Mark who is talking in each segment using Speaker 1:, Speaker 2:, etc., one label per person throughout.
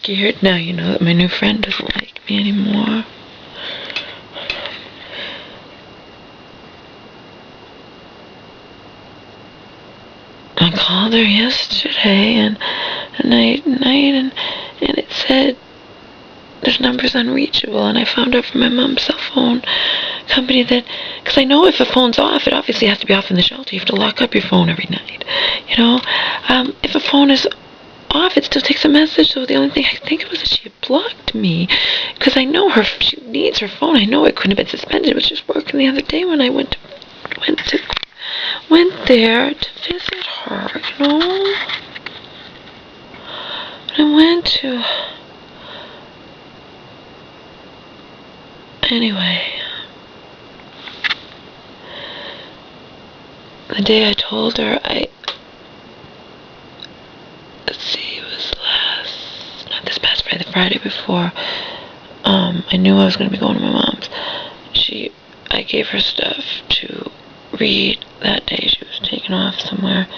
Speaker 1: scared now, you know, that my new friend doesn't like me anymore. I called her yesterday and it said this number's unreachable, and I found out from my mom's cell phone company that, because I know if a phone's off, it obviously has to be off in the shelter. You have to lock up your phone every night, you know. If a phone is off, it still takes a message. So the only thing I think it was that she had blocked me, because I know she needs her phone. I know it couldn't have been suspended. It was just working the other day when I went there to visit her, you know. I went to. Anyway, the day I told her, let's see, it was not this past Friday, the Friday before, I knew I was going to be going to my mom's. I gave her stuff to read that day. She was taken off somewhere,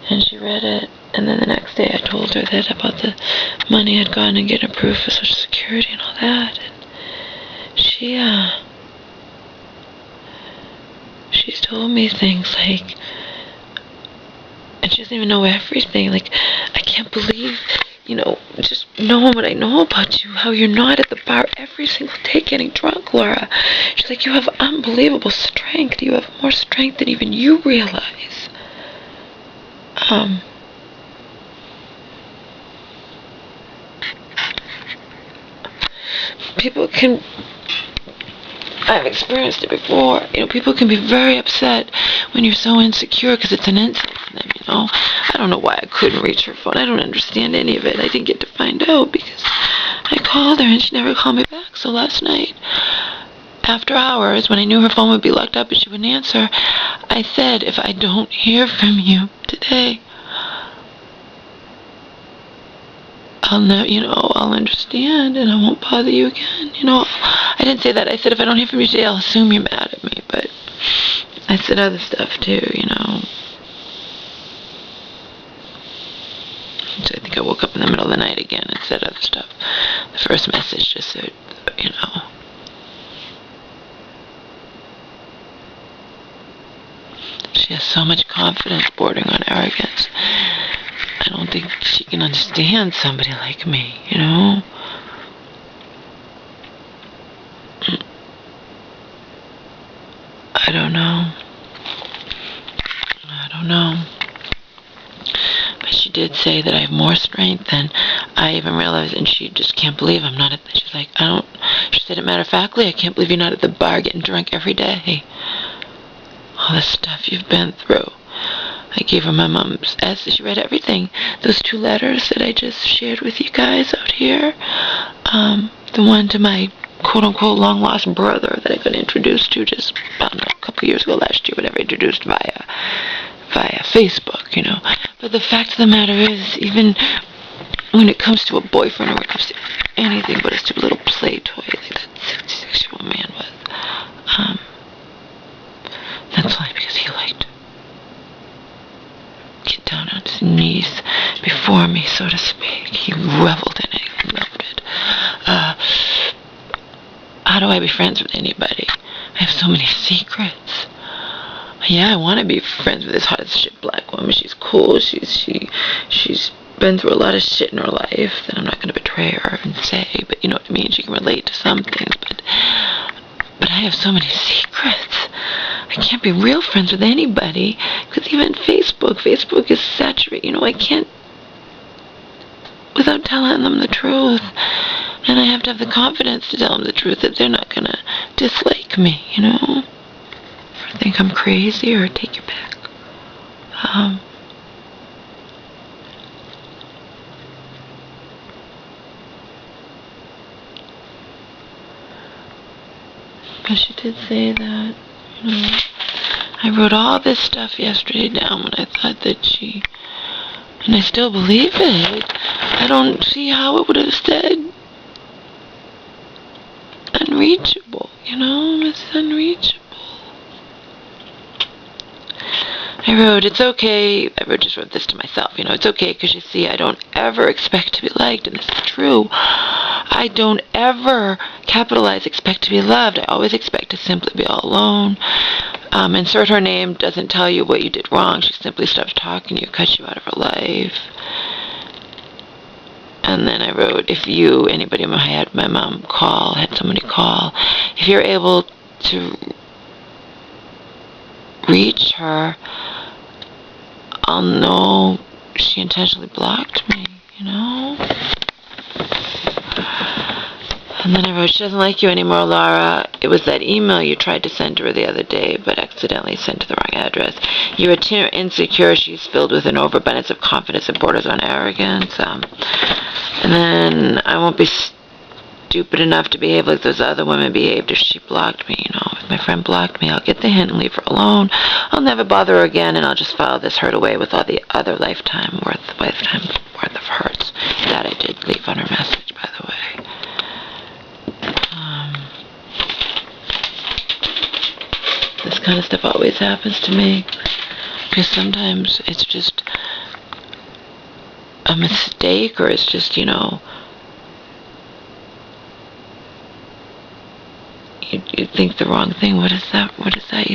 Speaker 1: and she read it, and then the next day I told her that about the money I'd gone and getting approved for Social Security and all that, and she's told me things like, and she doesn't even know everything, like, I can't believe, you know, just knowing what I know about you, how you're not at the bar every single day getting drunk, Laura. She's like, you have unbelievable strength. You have more strength than even you realize. I've experienced it before, you know, people can be very upset when you're so insecure because it's an insult to them, you know. I don't know why I couldn't reach her phone. I don't understand any of it. I didn't get to find out because I called her and she never called me back. So last night, after hours, when I knew her phone would be locked up and she wouldn't answer, I said, if I don't hear from you today, I'll understand and I won't bother you again. You know, I didn't say that. I said, if I don't hear from you today, I'll assume you're mad at me. But I said other stuff too, you know. So I think I woke up in the middle of the night again and said other stuff. The first message just said, you know, she has so much confidence bordering on arrogance. I don't think she can understand somebody like me, you know? I don't know. But she did say that I have more strength than I even realized, and she just can't believe I'm not she's like, she said it matter-of-factly, I can't believe you're not at the bar getting drunk every day. All the stuff you've been through. I gave her my mom's essay. She read everything. Those 2 letters that I just shared with you guys out here. The one to my quote-unquote long-lost brother that I got introduced to just, I don't know, a couple years ago, last year, whatever, introduced via Facebook, you know. But the fact of the matter is, even when it comes to a boyfriend or when it comes to anything but a stupid little play toy like that 66-year-old man was, that's why, because he liked to get down on his knees before me, so to speak. He reveled in it. He loved it. How do I be friends with anybody? I have so many secrets. Yeah, I want to be friends with this hot as shit black woman. She's cool. She's been through a lot of shit in her life that I'm not going to betray her and say, but you know what I mean? She can relate to some things, but I have so many secrets. I can't be real friends with anybody, because even Facebook is saturated. You know, I can't, without telling them the truth. And I have to have the confidence to tell them the truth that they're not going to dislike me, you know, or think I'm crazy or take it back. But she did say that, you know, I wrote all this stuff yesterday down when I thought that and I still believe it. I don't see how it would have said unreachable, you know, it's unreachable. I wrote, it's okay. I just wrote this to myself. It's okay because you see, I don't ever expect to be liked, and this is true. I don't ever, capitalize, expect to be loved. I always expect to simply be all alone. Insert her name doesn't tell you what you did wrong. She simply stops talking to you, cuts you out of her life. And then I wrote, if you, anybody, I had my mom call, had somebody call, if you're able to reach her, I'll know she intentionally blocked me, And then I wrote, she doesn't like you anymore, Laura. It was that email you tried to send to her the other day, but accidentally sent to the wrong address. You're insecure. She's filled with an overabundance of confidence that borders on arrogance. And then I won't be stupid enough to behave like those other women behaved if she blocked me, If my friend blocked me, I'll get the hint and leave her alone. I'll never bother her again, and I'll just file this hurt away with all the other lifetime worth of hurts. That I did leave on her message, by the way. This kind of stuff always happens to me, because sometimes it's just a mistake, or it's just, you think the wrong thing. What is that? What is that?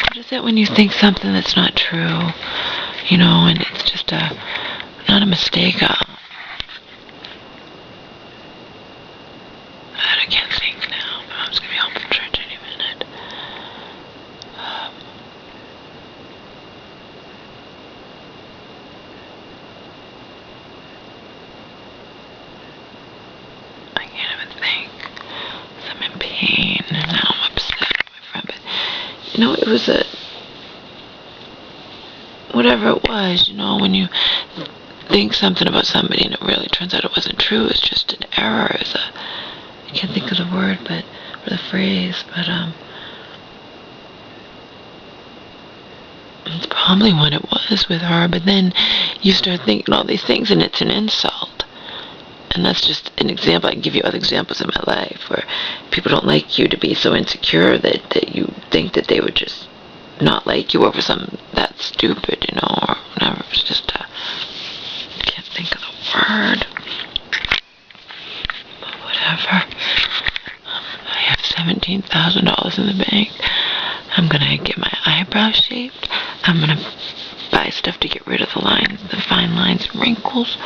Speaker 1: What is it when you think something that's not true, and it's just not a mistake. I can't think now. My mom's gonna be home from church any minute. I can't even think. I'm in pain, and now I'm upset with my friend. But it was whatever it was. When you think something about somebody and it really turns out it wasn't true, it's just an error. I can't think of the word, or the phrase, but it's probably what it was with her. But then you start thinking all these things, and it's an insult. And that's just an example. I can give you other examples in my life where people don't like you to be so insecure that you think that they would just not like you over something that's stupid, or whatever. It's just I can't think of the word. But whatever. I have $17,000 in the bank. I'm gonna get my eyebrows shaped. I'm gonna buy stuff to get rid of the fine lines and wrinkles.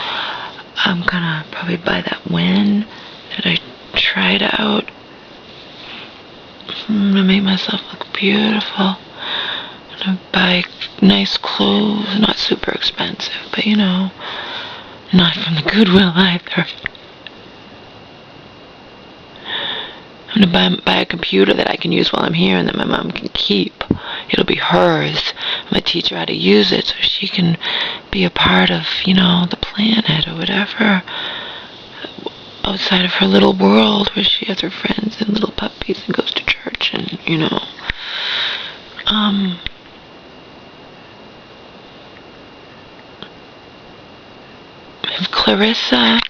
Speaker 1: I'm gonna probably buy that Wen that I tried out. I'm gonna make myself look beautiful. I'm gonna buy nice clothes, not super expensive, but not from the Goodwill either. I'm going to buy a computer that I can use while I'm here and that my mom can keep. It'll be hers. I'm going to teach her how to use it so she can be a part of, the planet or whatever. Outside of her little world where she has her friends and little puppies and goes to church and, if Clarissa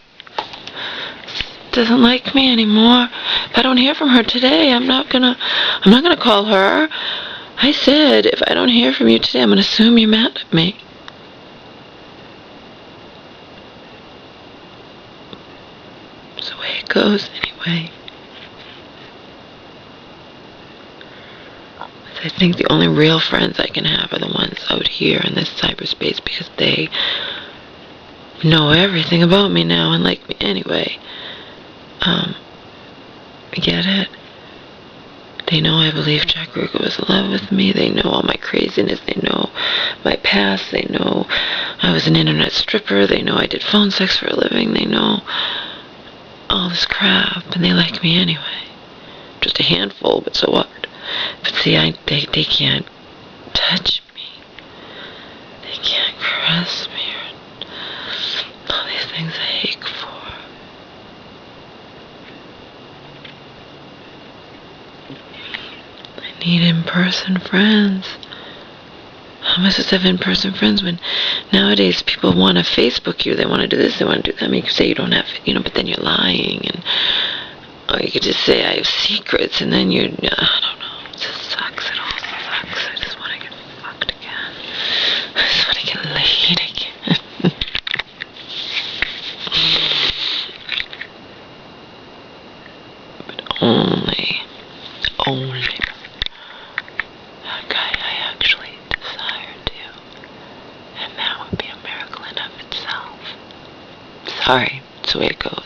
Speaker 1: doesn't like me anymore, if I don't hear from her today, I'm not gonna call her. I said, if I don't hear from you today, I'm gonna assume you're mad at me. It's the way it goes anyway. I think the only real friends I can have are the ones out here in this cyberspace, because they know everything about me now and like me anyway. I get it. They know I believe Jack Ruger was in love with me. They know all my craziness. They know my past. They know I was an internet stripper. They know I did phone sex for a living. They know all this crap, and they like me anyway. Just a handful, but so what? But see, they can't touch me. They can't caress me, or all these things I ache for. I need in-person friends. How am I supposed to have in-person friends when nowadays people want to Facebook you, they want to do this, they want to do that. I mean, you say you don't have, but then you're lying, and Or you could just say I have secrets, and then I don't know. It just sucks. It all sucks. I just want to get fucked again. I just want to get laid again. But only a guy I actually desire to. And that would be a miracle in of itself. Sorry, it's the way it goes.